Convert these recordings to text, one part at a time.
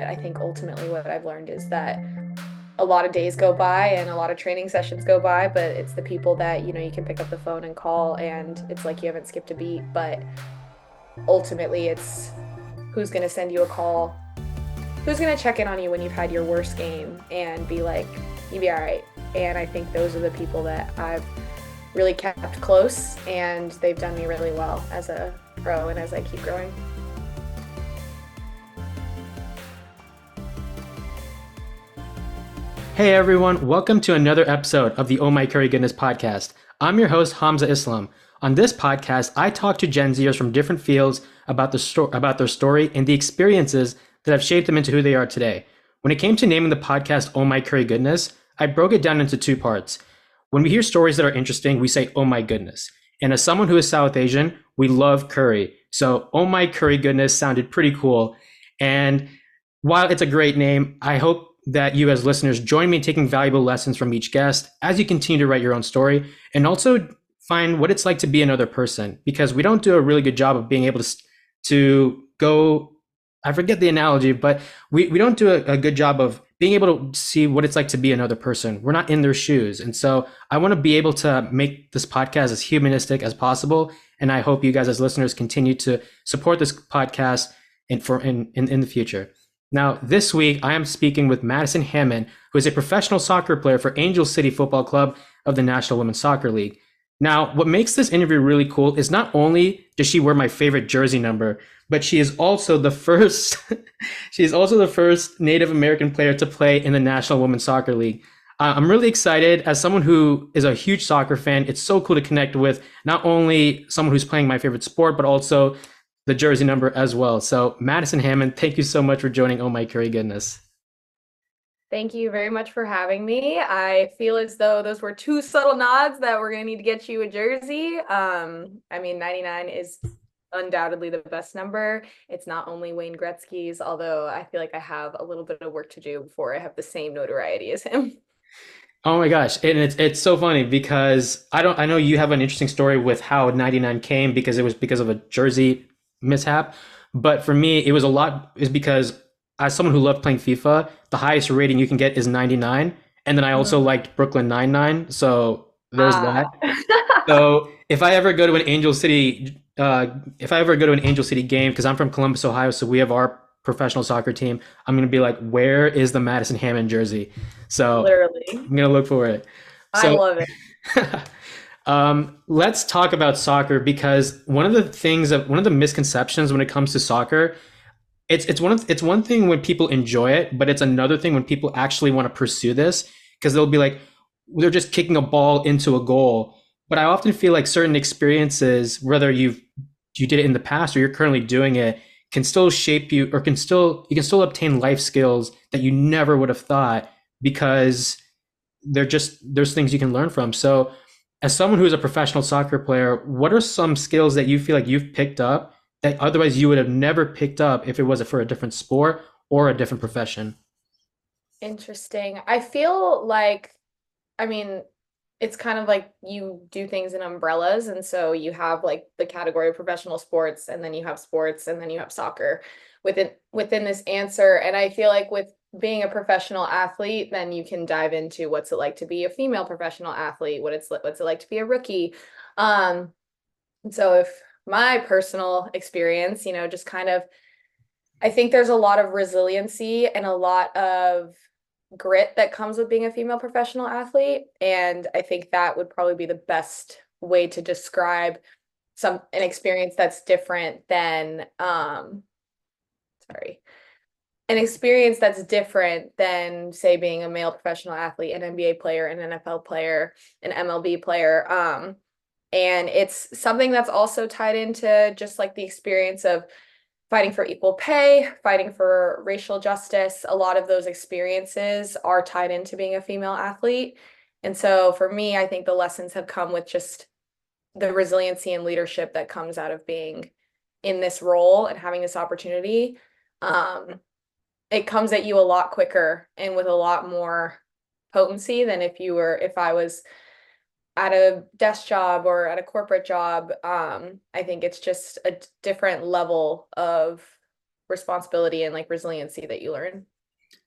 I think ultimately what I've learned is that a lot of days go by and a lot of training sessions go by, but it's the people that, you can pick up the phone and call and it's like you haven't skipped a beat, but ultimately it's who's going to send you a call, who's going to check in on you when you've had your worst game and be like, you'll be all right. And I think those are the people that I've really kept close and they've done me really well as a pro and as I keep growing. Hey everyone, welcome to another episode of the Oh My Curry Goodness podcast. I'm your host Hamza Islam. On this podcast, I talk to Gen Zers from different fields about about their story and the experiences that have shaped them into who they are today. When it came to naming the podcast Oh My Curry Goodness, I broke it down into two parts. When we hear stories that are interesting, we say oh my goodness. And as someone who is South Asian, we love curry. So Oh My Curry Goodness sounded pretty cool. And while it's a great name, I hope that you as listeners join me in taking valuable lessons from each guest as you continue to write your own story and also find what it's like to be another person, because we don't do a really good job of being able to go, I forget the analogy, but we don't do a good job of being able to see what it's like to be another person. We're not in their shoes. And so I want to be able to make this podcast as humanistic as possible. And I hope you guys as listeners continue to support this podcast in the future. Now, this week, I am speaking with Madison Hammond, who is a professional soccer player for Angel City Football Club of the National Women's Soccer League. Now, what makes this interview really cool is not only does she wear my favorite jersey number, but she is also the first she is also the first Native American player to play in the National Women's Soccer League. I'm really excited as someone who is a huge soccer fan. It's so cool to connect with not only someone who's playing my favorite sport, but also the jersey number as well. So Madison Hammond, thank you so much for joining Oh My Curry Goodness. Thank you very much for having me. I feel as though those were two subtle nods that we're going to need to get you a jersey. I mean, 99 is undoubtedly the best number. It's not only Wayne Gretzky's, although I feel like I have a little bit of work to do before I have the same notoriety as him. Oh my gosh, and it's so funny because I know you have an interesting story with how 99 came, because it was because of a jersey mishap, but for me it was a lot is because as someone who loved playing FIFA, the highest rating you can get is 99, and then I also liked Brooklyn 99, so there's Ah. that. So if I ever go to an Angel City game, because I'm from Columbus, Ohio, so we have our professional soccer team, I'm gonna be like, where is the Madison Hammond jersey? So Literally. I'm gonna look for it. I So love it. let's talk about soccer, because one of the misconceptions when it comes to soccer, it's one thing when people enjoy it, but it's another thing when people actually want to pursue this, because they'll be like, they're just kicking a ball into a goal. But I often feel like certain experiences, whether you did it in the past or you're currently doing it, can still shape you, or can still you can still obtain life skills that you never would have thought, because there's things you can learn from. So as someone who's a professional soccer player, what are some skills that you feel like you've picked up that otherwise you would have never picked up if it wasn't for a different sport or a different profession? Interesting. I feel like, I mean, it's kind of like you do things in umbrellas. And so you have like the category of professional sports, and then you have sports, and then you have soccer within this answer. And I feel like with being a professional athlete, then you can dive into what's it like to be a female professional athlete, what's it like to be a rookie. Um, and so if my personal experience, just kind of, I think there's a lot of resiliency and a lot of grit that comes with being a female professional athlete. And I think that would probably be the best way to describe an experience that's different than sorry, an experience that's different than, say, being a male professional athlete, an NBA player, an NFL player, an MLB player. And it's something that's also tied into just like the experience of fighting for equal pay, fighting for racial justice. A lot of those experiences are tied into being a female athlete. And so for me, I think the lessons have come with just the resiliency and leadership that comes out of being in this role and having this opportunity. It comes at you a lot quicker and with a lot more potency than if I was at a desk job or at a corporate job. I think it's just a different level of responsibility and like resiliency that you learn.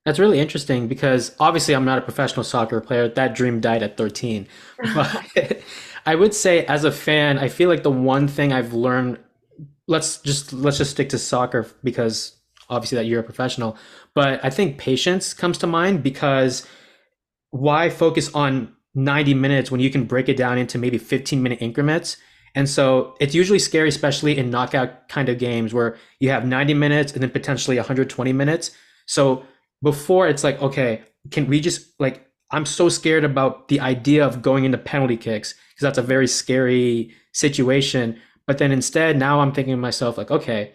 That's really interesting because obviously I'm not a professional soccer player. That dream died at 13. But I would say as a fan, I feel like the one thing I've learned, let's just stick to soccer because obviously that you're a professional, but I think patience comes to mind because why focus on 90 minutes when you can break it down into maybe 15-minute increments? And so it's usually scary, especially in knockout kind of games where you have 90 minutes and then potentially 120 minutes. So before it's like, okay, can we just like, I'm so scared about the idea of going into penalty kicks because that's a very scary situation. But then instead, now I'm thinking to myself, like, okay,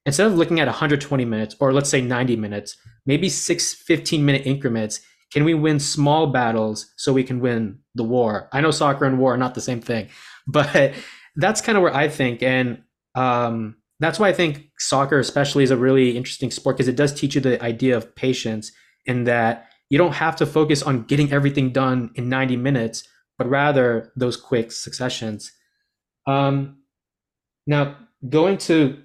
instead of looking at 120 minutes or let's say 90 minutes, maybe 6 15-minute increments, can we win small battles so we can win the war? I know soccer and war are not the same thing, but that's kind of where I think. And that's why I think soccer, especially, is a really interesting sport because it does teach you the idea of patience in that you don't have to focus on getting everything done in 90 minutes, but rather those quick successions. Um, Now, going to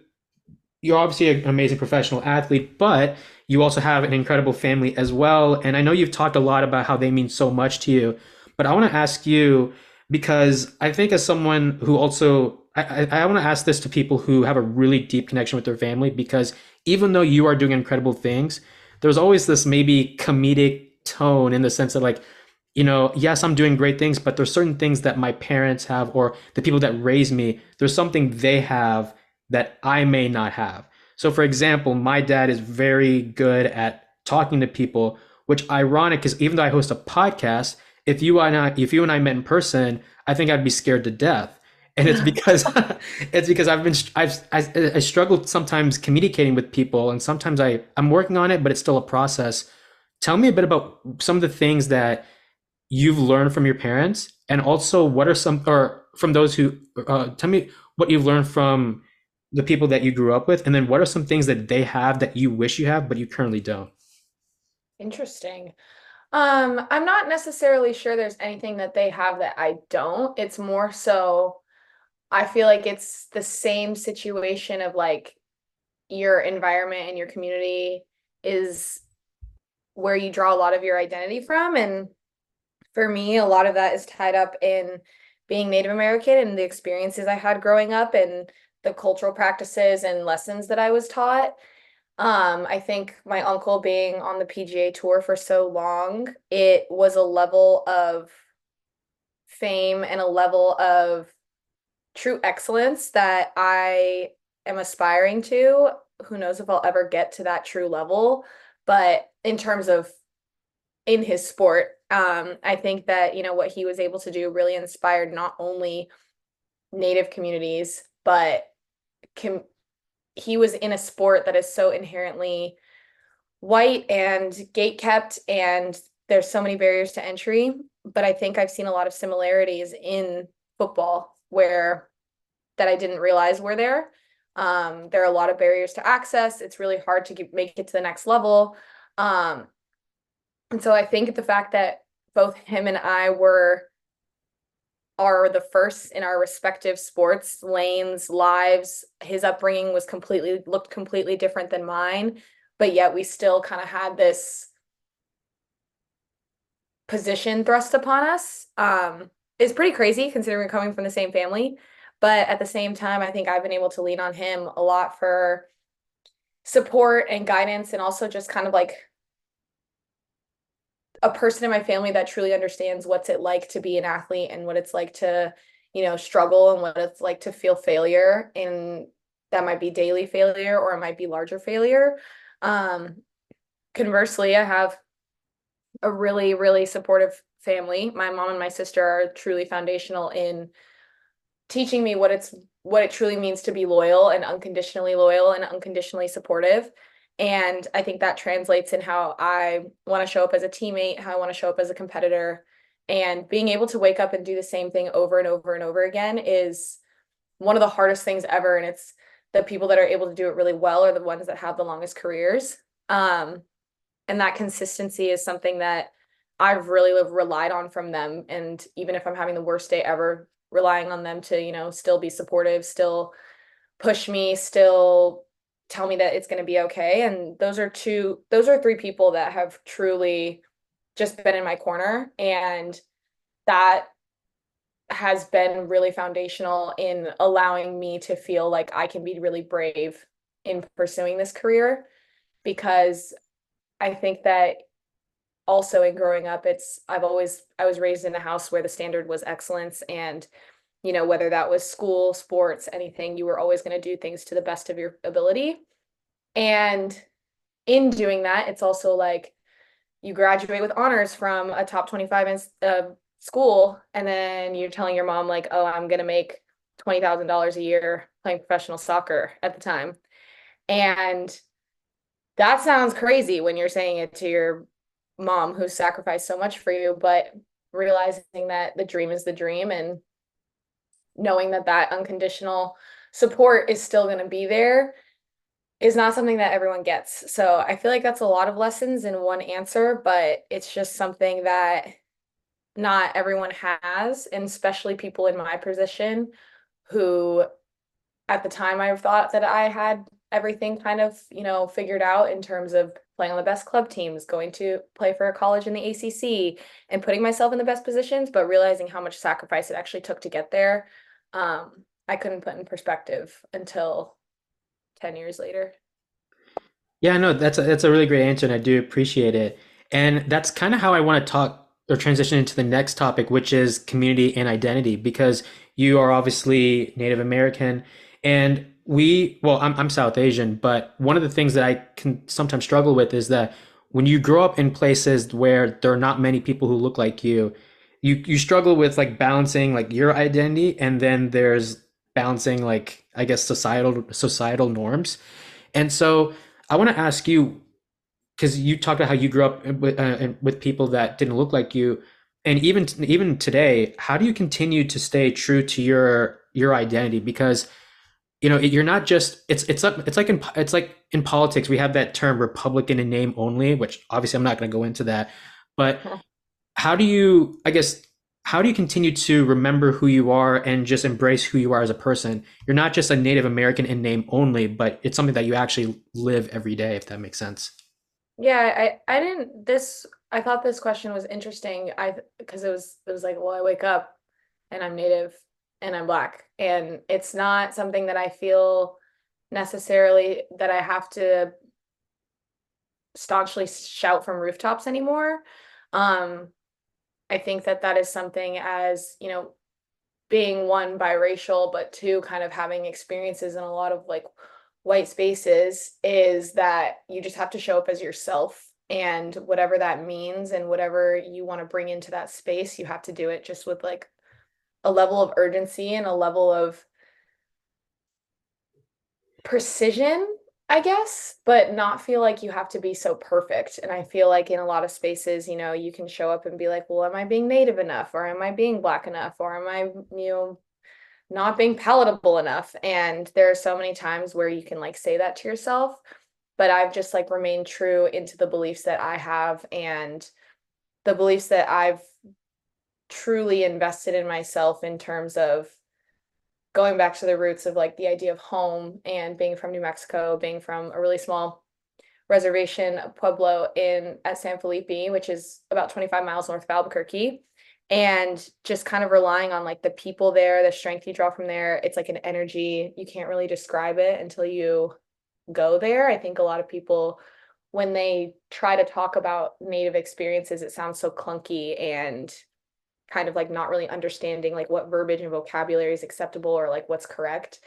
you're obviously an amazing professional athlete, but you also have an incredible family as well. And I know you've talked a lot about how they mean so much to you. But I want to ask you because I think as someone who also I want to ask this to people who have a really deep connection with their family because even though you are doing incredible things, there's always this maybe comedic tone in the sense that like, yes, I'm doing great things, but there's certain things that my parents have or the people that raised me, there's something they have that I may not have. So, for example, my dad is very good at talking to people, which ironic because even though I host a podcast, if you and I met in person, I think I'd be scared to death. And it's because it's because I struggled sometimes communicating with people, and sometimes I'm working on it, but it's still a process. Tell me a bit about some of the things that you've learned from your parents, and also what are some or from those who tell me what you've learned from the people that you grew up with, and then what are some things that they have that you wish you have but you currently don't. Interesting. I'm not necessarily sure there's anything that they have that I don't. It's more so I feel like it's the same situation of like your environment and your community is where you draw a lot of your identity from. And for me, a lot of that is tied up in being Native American and the experiences I had growing up and the cultural practices and lessons that I was taught. I think my uncle being on the PGA Tour for so long, it was a level of fame and a level of true excellence that I am aspiring to. Who knows if I'll ever get to that true level, but in terms of in his sport, I think that, what he was able to do really inspired not only Native communities, but com he was in a sport that is so inherently white and gate kept, and there's so many barriers to entry. But I think I've seen a lot of similarities in football where that I didn't realize were there. There are a lot of barriers to access. It's really hard to make it to the next level. Um, and so I think the fact that both him and I are the first in our respective sports lanes, lives. His upbringing was looked completely different than mine, but yet we still kind of had this position thrust upon us. Is pretty crazy considering we're coming from the same family. But at the same time, I think I've been able to lean on him a lot for support and guidance, and also just kind of like a person in my family that truly understands what's it like to be an athlete and what it's like to, struggle and what it's like to feel failure. And that might be daily failure or it might be larger failure. Um, Conversely, I have a really, really supportive family. My mom and my sister are truly foundational in teaching me what it truly means to be loyal and unconditionally supportive. And I think that translates in how I want to show up as a teammate, how I want to show up as a competitor. And being able to wake up and do the same thing over and over and over again is one of the hardest things ever. And it's the people that are able to do it really well are the ones that have the longest careers. And that consistency is something that I've really relied on from them. And even if I'm having the worst day ever, relying on them to, still be supportive, still push me, still tell me that it's going to be okay. And those are three people that have truly just been in my corner. And that has been really foundational in allowing me to feel like I can be really brave in pursuing this career because I think that also in growing up, I was raised in a house where the standard was excellence and whether that was school, sports, anything, you were always going to do things to the best of your ability. And in doing that, it's also like you graduate with honors from a top 25 school, and then you're telling your mom, like, oh, I'm going to make $20,000 a year playing professional soccer at the time. And that sounds crazy when you're saying it to your mom who sacrificed so much for you, but realizing that the dream is the dream and knowing that that unconditional support is still going to be there is not something that everyone gets. So I feel like that's a lot of lessons in one answer, but it's just something that not everyone has, and especially people in my position who at the time I thought that I had everything kind of, figured out in terms of playing on the best club teams, going to play for a college in the ACC and putting myself in the best positions, but realizing how much sacrifice it actually took to get there. I couldn't put in perspective until 10 years later. Yeah, no, that's a really great answer, and I do appreciate it. And that's kind of how I want to talk or transition into the next topic, which is community and identity, because you are obviously Native American, and well, I'm South Asian, but one of the things that I can sometimes struggle with is that when you grow up in places where there are not many people who look like you struggle with like balancing like your identity, and then there's balancing like I guess societal norms. And so I want to ask you, because you talked about how you grew up with people that didn't look like you, and even today, how do you continue to stay true to your identity? Because you're not just it's like in politics we have that term Republican in name only, which obviously I'm not going to go into that, but how do you I guess how do you continue to remember who you are and just embrace who you are as a person? You're not just a Native American in name only, but it's something that you actually live every day, if that makes sense. Yeah, I didn't this I thought this question was interesting. I because it was like, well, I wake up and I'm Native and I'm Black. And it's not something that I feel necessarily that I have to staunchly shout from rooftops anymore. Um, I think that that is something as, being one biracial, but two kind of having experiences in a lot of like white spaces is that you just have to show up as yourself and whatever that means and whatever you want to bring into that space, you have to do it just with like a level of urgency and a level of precision, I guess, but not feel like you have to be so perfect. And I feel like in a lot of spaces, you can show up and be like, well, am I being Native enough? Or am I being Black enough? Or am I, not being palatable enough? And there are so many times where you can like say that to yourself. But I've just like remained true into the beliefs that I have and the beliefs that I've truly invested in myself in terms of going back to the roots of like the idea of home and being from New Mexico, being from a really small reservation, Pueblo in at San Felipe, which is about 25 miles north of Albuquerque, and just kind of relying on like the people there, the strength you draw from there. It's like an energy. You can't really describe it until you go there. I think a lot of people, when they try to talk about Native experiences, it sounds so clunky and kind of like not really understanding like what verbiage and vocabulary is acceptable or like what's correct.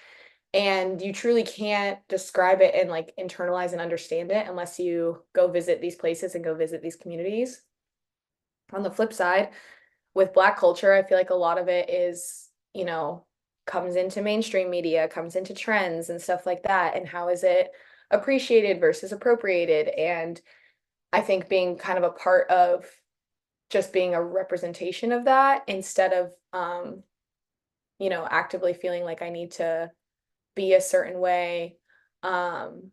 And you truly can't describe it and like internalize and understand it unless you go visit these places and go visit these communities. On the flip side, with Black culture, I feel like a lot of it is, comes into mainstream media, comes into trends and stuff like that. And how is it appreciated versus appropriated? And I think being kind of a part of just being a representation of that instead of actively feeling like I need to be a certain way um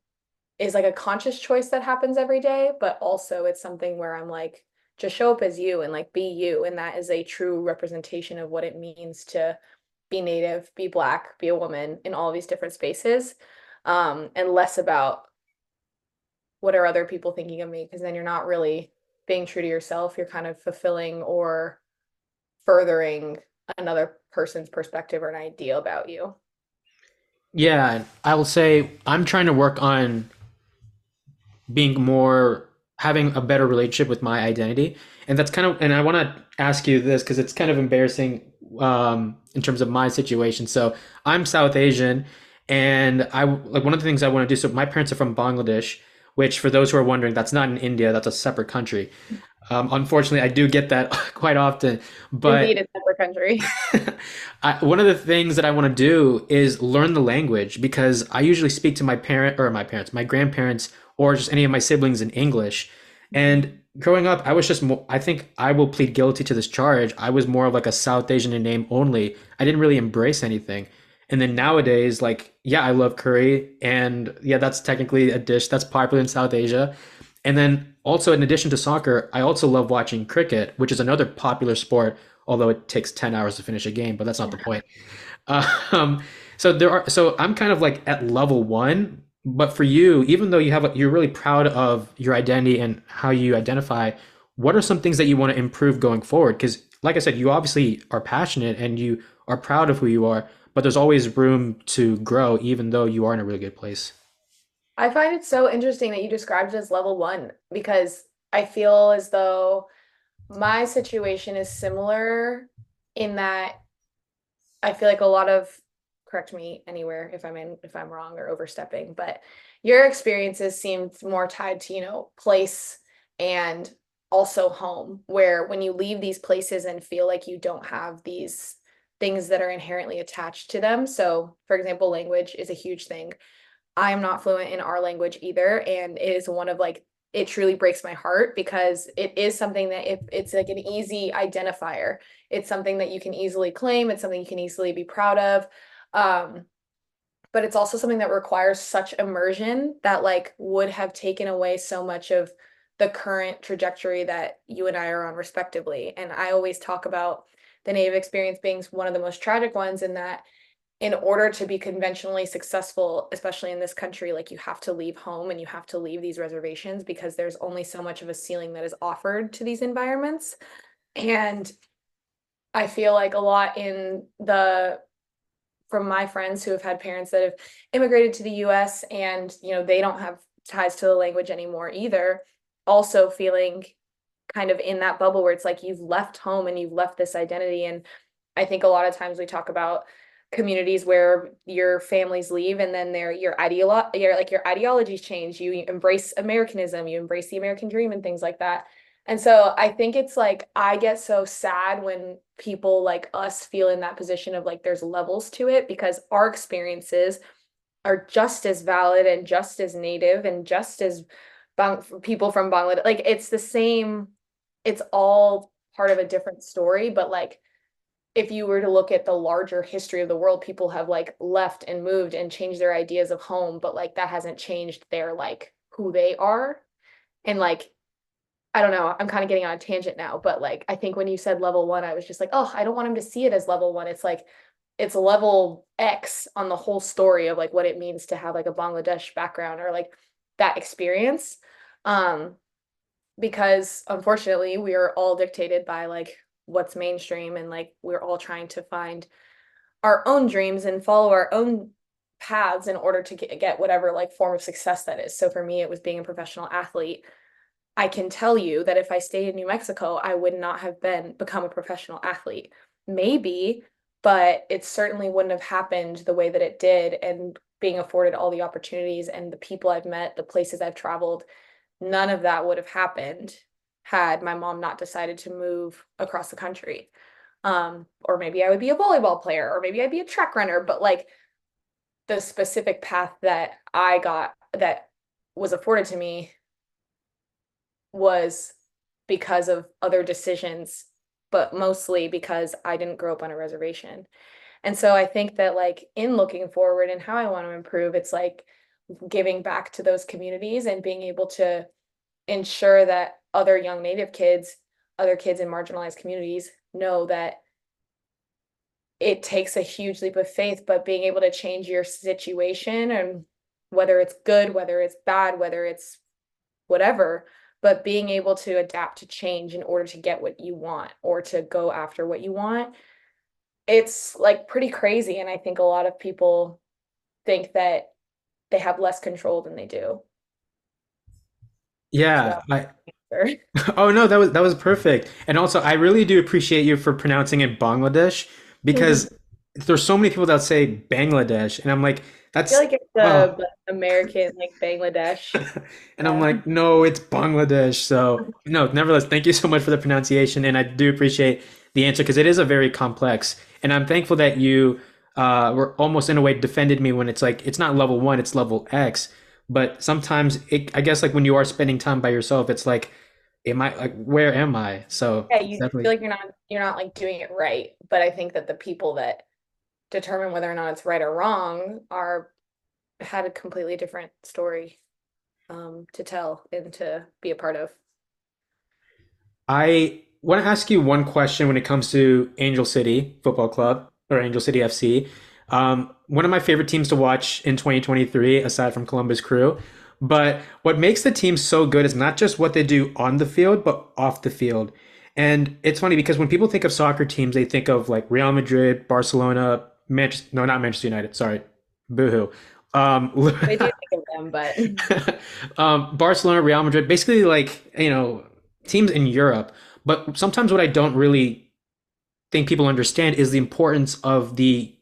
is like a conscious choice that happens every day, but also it's something where I'm like, just show up as you and like be you. And that is a true representation of what it means to be Native, be Black, be a woman in all of these different spaces. and less about what are other people thinking of me, because then you're not really being true to yourself. You're kind of fulfilling or furthering another person's perspective or an idea about you. Yeah, I will say I'm trying to work on being more having a better relationship with my identity, and that's kind of and I want to ask you this because it's kind of embarrassing in terms of my situation. So I'm South Asian, and I like one of the things I want to do. So my parents are from Bangladesh, which for those who are wondering, that's not in India. That's a separate country. Unfortunately, I do get that quite often, but Indeed, it's separate country. one of the things that I want to do is learn the language because I usually speak to my parents, my grandparents, or just any of my siblings in English. And growing up, I was just more, I think I will plead guilty to this charge. I was more of like a South Asian in name only. I didn't really embrace anything. And then nowadays, like, yeah, I love curry. And yeah, that's technically a dish that's popular in South Asia. And then also, in addition to soccer, I also love watching cricket, which is another popular sport, although it takes 10 hours to finish a game, but that's not the point. Um, so I'm kind of like at level one, but for you, even though you're really proud of your identity and how you identify, what are some things that you want to improve going forward? Because, like I said, you obviously are passionate and you are proud of who you are, but there's always room to grow, even though you are in a really good place. I find it so interesting that you described it as level one because I feel as though my situation is similar in that I feel like a lot of, correct me anywhere if I'm wrong or overstepping, but your experiences seemed more tied to, place and also home, where when you leave these places and feel like you don't have these things that are inherently attached to them. So, for example, language is a huge thing. I'm not fluent in our language either. And it is one of like, it truly breaks my heart because it is something that if it's like an easy identifier, it's something that you can easily claim, it's something you can easily be proud of. Um, but it's also something that requires such immersion that like would have taken away so much of the current trajectory that you and I are on respectively. And I always talk about the Native experience being one of the most tragic ones in that in order to be conventionally successful, especially in this country, like you have to leave home and you have to leave these reservations because there's only so much of a ceiling that is offered to these environments. And I feel like a lot in the from my friends who have had parents that have immigrated to the US and they don't have ties to the language anymore either, also feeling kind of in that bubble where it's like you've left home and you've left this identity. And I think a lot of times we talk about communities where your families leave and then your ideologies change. You embrace Americanism, you embrace the American dream and things like that. And so I think it's like I get so sad when people like us feel in that position of like there's levels to it because our experiences are just as valid and just as native and just as people from Bangladesh. Like it's the same, it's all part of a different story, but like if you were to look at the larger history of the world, people have like left and moved and changed their ideas of home, but like that hasn't changed their like who they are. And like, I don't know, I'm kind of getting on a tangent now, but like I think when you said level one, I was just like, oh, I don't want him to see it as level one. It's like it's level X on the whole story of like what it means to have like a Bangladesh background or like that experience. Um, because unfortunately we are all dictated by like what's mainstream and like we're all trying to find our own dreams and follow our own paths in order to get whatever like form of success that is. So for me, it was being a professional athlete. I can tell you that if I stayed in New Mexico, I would not have become a professional athlete. Maybe, but it certainly wouldn't have happened the way that it did. And being afforded all the opportunities and the people I've met, the places I've traveled, none of that would have happened had my mom not decided to move across the country. Or maybe I would be a volleyball player, or maybe I'd be a track runner, but like the specific path that I got that was afforded to me was because of other decisions, but mostly because I didn't grow up on a reservation. And so I think that like in looking forward and how I want to improve, it's like giving back to those communities and being able to ensure that other young Native kids, other kids in marginalized communities know that it takes a huge leap of faith, but being able to change your situation and whether it's good, whether it's bad, whether it's whatever, but being able to adapt to change in order to get what you want or to go after what you want, it's like pretty crazy. And I think a lot of people think that they have less control than they do. So Yeah, that I was Oh no, that was perfect. And also, I really do appreciate you for pronouncing it Bangladesh I because there's so many people that say Bangladesh, and I'm like, feel that's like it's oh, the American, like Bangladesh. and I'm Yeah. like, no, it's Bangladesh. So no, nevertheless, thank you so much for the pronunciation, and I do appreciate the answer because it is a very complex. And I'm thankful that you were almost in a way defended me when it's like it's not level one, it's level X. But sometimes I guess like when you are spending time by yourself, it's like am I like where am I? So Yeah, it's you feel definitely like you're not like doing it right. But I think that the people that determine whether or not it's right or wrong are had a completely different story to tell and to be a part of. I want to ask you one question when it comes to Angel City Football Club or Angel City FC. One of my favorite teams to watch in 2023, aside from Columbus Crew. But what makes the team so good is not just what they do on the field, but off the field. And it's funny because when people think of soccer teams, they think of like Real Madrid, Barcelona, Manchester, no, not Manchester United, sorry, boohoo. Um, I do think of them, but Barcelona, Real Madrid, basically like, teams in Europe. But sometimes what I don't really think people understand is the importance of the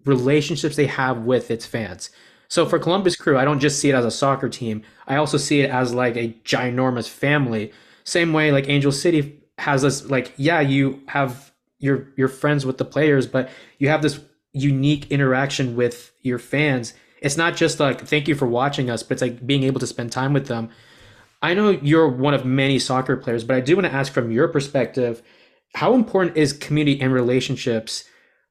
relationships they have with its fans. So for Mhm. Columbus Crew, I don't just see it as a soccer team. I also see it as like a ginormous family. Same way like Angel City has this like yeah, you have your friends with the players, but you have this unique interaction with your fans. It's not just like thank you for watching us, but it's like being able to spend time with them. I know you're one of many soccer players, but I do want to ask from your perspective, how important is community and relationships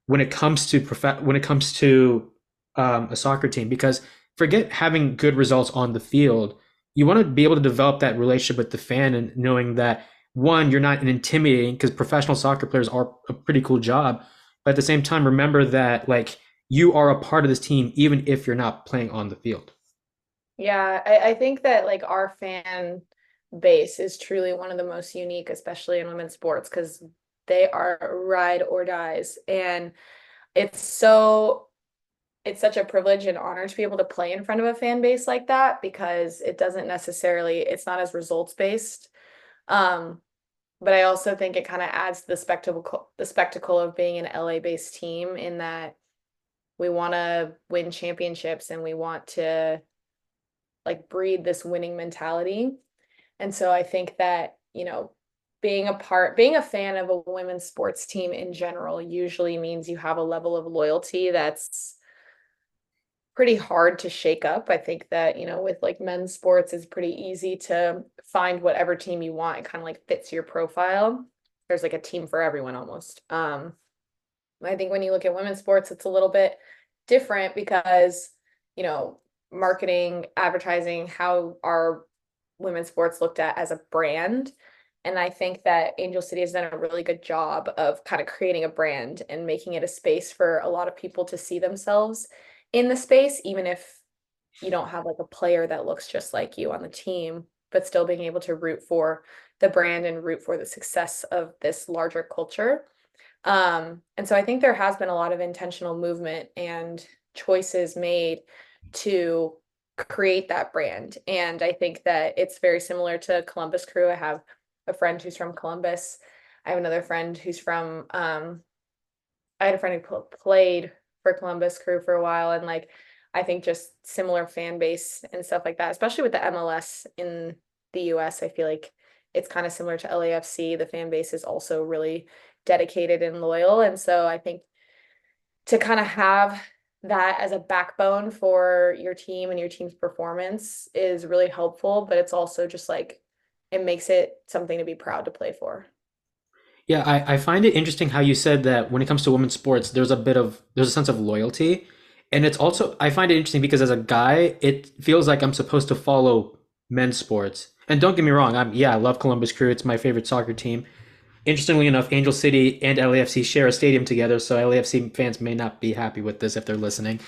when it comes to when it comes to a soccer team? Because forget having good results on the field, you want to be able to develop that relationship with the fan and knowing that one, you're not intimidating because professional soccer players are a pretty cool job, but at the same time, remember that like you are a part of this team even if you're not playing on the field. Yeah, I think that like our fan base is truly one of the most unique, especially in women's sports, because they are ride or dies. And it's so it's such a privilege and honor to be able to play in front of a fan base like that because it doesn't necessarily it's not as results based. Um, but I also think it kind of adds to the spectacle of being an LA based team in that we want to win championships and we want to like breed this winning mentality. And so I think that, being a fan of a women's sports team in general usually means you have a level of loyalty that's pretty hard to shake up. I think that, with like men's sports, it's pretty easy to find whatever team you want. It kind of like fits your profile. There's like a team for everyone almost. I think when you look at women's sports, it's a little bit different because, you know, marketing, advertising, how are women's sports looked at as a brand. And I think that Angel City has done a really good job of kind of creating a brand and making it a space for a lot of people to see themselves in the space, even if you don't have like a player that looks just like you on the team, but still being able to root for the brand and root for the success of this larger culture. And so I think there has been a lot of intentional movement and choices made to create that brand. And I think that it's very similar to Columbus Crew. I have a friend who's from Columbus. I have another friend who's from I had a friend who played for Columbus Crew for a while, and like I think just similar fan base and stuff like that, especially with the MLS in the US. I feel like it's kind of similar to LAFC. The fan base is also really dedicated and loyal, and so I think to kind of have that as a backbone for your team and your team's performance is really helpful, but it's also just like it makes it something to be proud to play for. Yeah, I find it interesting how you said that when it comes to women's sports, there's a sense of loyalty. And it's also I find it interesting because as a guy, it feels like I'm supposed to follow men's sports. And don't get me wrong, I love Columbus Crew. It's my favorite soccer team. Interestingly enough, Angel City and LAFC share a stadium together, so LAFC fans may not be happy with this if they're listening.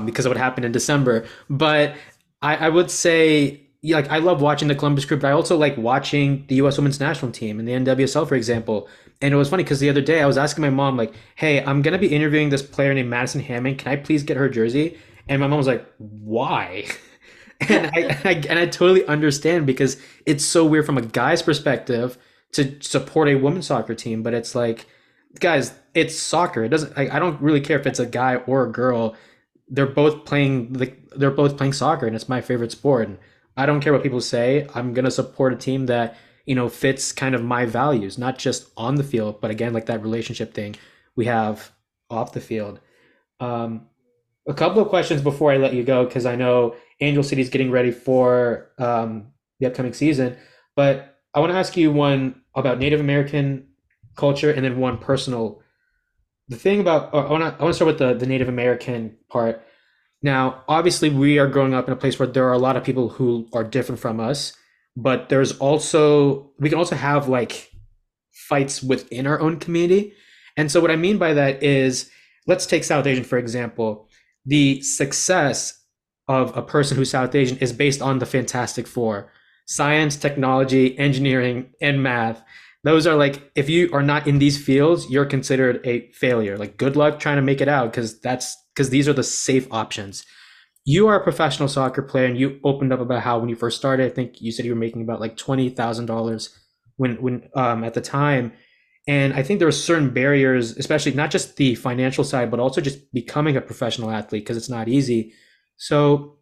because of what happened in December. But I would say, yeah, like, I love watching the Columbus Crew, but I also like watching the U.S. Women's National Team and the NWSL, for example. And it was funny because the other day I was asking my mom, like, "Hey, I'm gonna be interviewing this player named Madison Hammond. Can I please get her jersey?" And my mom was like, "Why?" And I totally understand because it's so weird from a guy's perspective to support a women's soccer team, but it's like, guys, it's soccer. It doesn't. I don't really care if it's a guy or a girl. They're both playing soccer, and it's my favorite sport. And I don't care what people say. I'm gonna support a team that fits kind of my values, not just on the field, but again, like that relationship thing we have off the field. Um, a couple of questions before I let you go, because I know Angel City's getting ready for the upcoming season. But I want to ask you one about Native American culture and then one personal. The thing about I want to start with the Native American part. Now, obviously, we are growing up in a place where there are a lot of people who are different from us, but there's also we can also have like fights within our own community. And so what I mean by that is, let's take South Asian, for example. The success of a person who's South Asian is based on the Fantastic Four: science, technology, engineering, and math. Those are like, if you are not in these fields, you're considered a failure. Like, good luck trying to make it out because these are the safe options. You are a professional soccer player, and you opened up about how when you first started, I think you said you were making about like $20,000 when at the time. And I think there are certain barriers, especially not just the financial side, but also just becoming a professional athlete because it's not easy. So,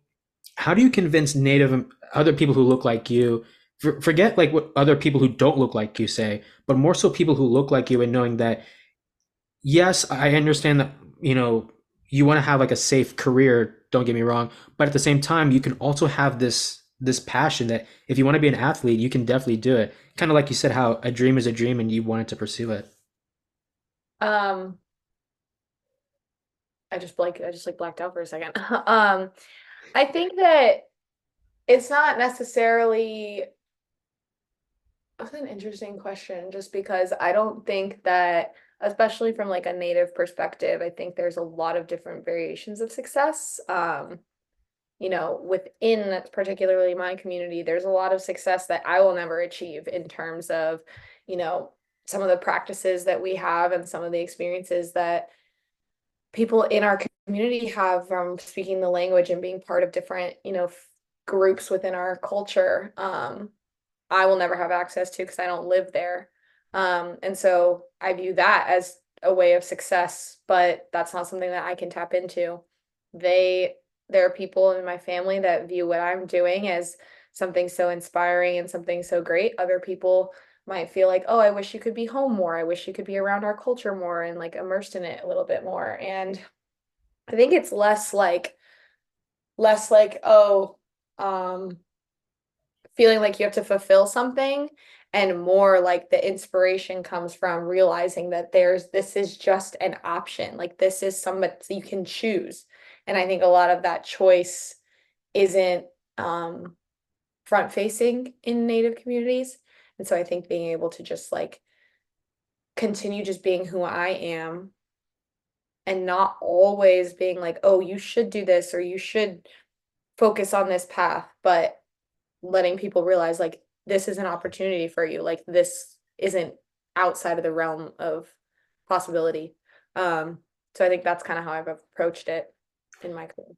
how do you convince native other people who look like you? Forget like what other people who don't look like you say, but more so people who look like you, and knowing that, yes, I understand that, you want to have like a safe career, don't get me wrong, but at the same time, you can also have this passion that if you want to be an athlete, you can definitely do it. Kind of like you said, how a dream is a dream and you wanted to pursue it. Um, I just like blacked out for a second. I think that it's not necessarily that's an interesting question just because I don't think that, especially from like a native perspective, I think there's a lot of different variations of success. Within particularly my community, there's a lot of success that I will never achieve in terms of, you know, some of the practices that we have and some of the experiences that people in our community have from speaking the language and being part of different, groups within our culture. I will never have access to because I don't live there. And so I view that as a way of success, but that's not something that I can tap into. They, there are people in my family that view what I'm doing as something so inspiring and something so great. Other people might feel like, oh, I wish you could be home more. I wish you could be around our culture more and like immersed in it a little bit more. And I think it's less like, oh, um, feeling like you have to fulfill something and more like the inspiration comes from realizing that this is just an option, like this is somebody you can choose. And I think a lot of that choice isn't um front facing in native communities. And so I think being able to just like continue just being who I am and not always being like, oh, you should do this or you should focus on this path, but letting people realize like this is an opportunity for you. Like this isn't outside of the realm of possibility. Um, so I think that's kind of how I've approached it in my career.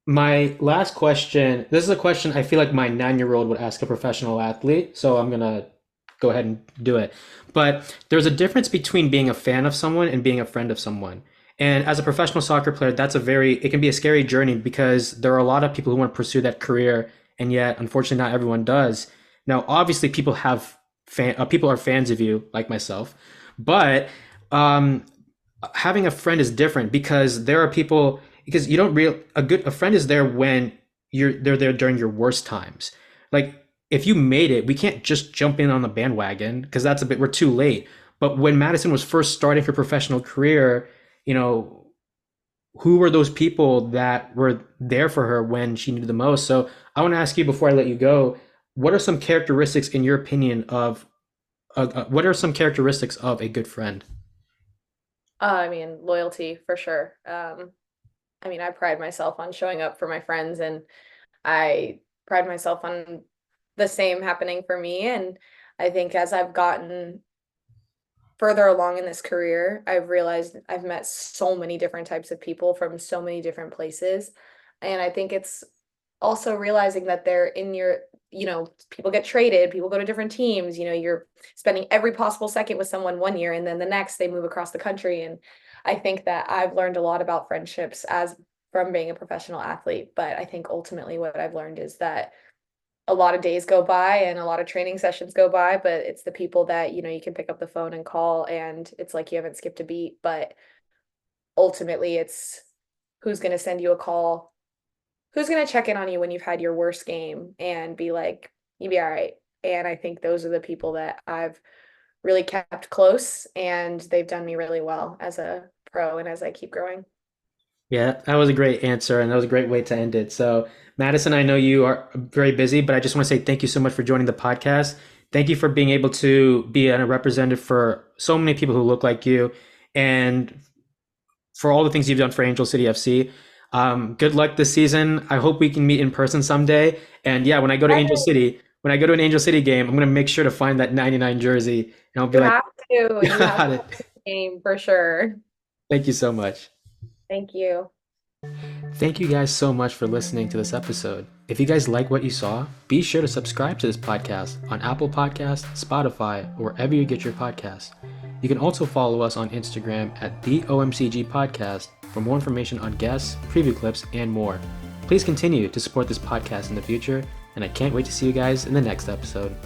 My last question, this is a question I feel like my 9-year-old would ask a professional athlete, so I'm gonna go ahead and do it. But there's a difference between being a fan of someone and being a friend of someone. And as a professional soccer player, it can be a scary journey because there are a lot of people who want to pursue that career, and yet, unfortunately, not everyone does. Now, obviously, people are fans of you, like myself, but um, having a friend is different because there are people because you don't real a friend is there when they're there during your worst times. Like, if you made it, we can't just jump in on the bandwagon because we're too late. But when Madison was first starting her professional career, you know, who were those people that were there for her when she needed the most? So I want to ask you before I let you go, what are some characteristics in your opinion of what are some characteristics of a good friend? I mean, loyalty for sure. I mean, I pride myself on showing up for my friends, and I pride myself on the same happening for me. And I think as I've gotten further along in this career, I've realized I've met so many different types of people from so many different places. And I think it's also realizing that they're in your, people get traded, people go to different teams, you're spending every possible second with someone one year and then the next they move across the country. And I think that I've learned a lot about friendships as from being a professional athlete. But I think ultimately what I've learned is that a lot of days go by and a lot of training sessions go by, but it's the people that, you can pick up the phone and call and it's like you haven't skipped a beat. But ultimately, it's who's going to send you a call, who's going to check in on you when you've had your worst game and be like, you'll be all right. And I think those are the people that I've really kept close and they've done me really well as a pro and as I keep growing. Yeah, that was a great answer, and that was a great way to end it. So, Madison, I know you are very busy, but I just want to say thank you so much for joining the podcast. Thank you for being able to be a representative for so many people who look like you, and for all the things you've done for Angel City FC. Good luck this season. I hope we can meet in person someday. And yeah, when I go to an Angel City game, I'm gonna make sure to find that 99 jersey, and I'll be You like, have to, you have got to it. watch the game for sure. Thank you so much. Thank you. Thank you guys so much for listening to this episode. If you guys like what you saw, be sure to subscribe to this podcast on Apple Podcasts, Spotify, or wherever you get your podcasts. You can also follow us on Instagram at the OMCG Podcast for more information on guests, preview clips, and more. Please continue to support this podcast in the future, and I can't wait to see you guys in the next episode.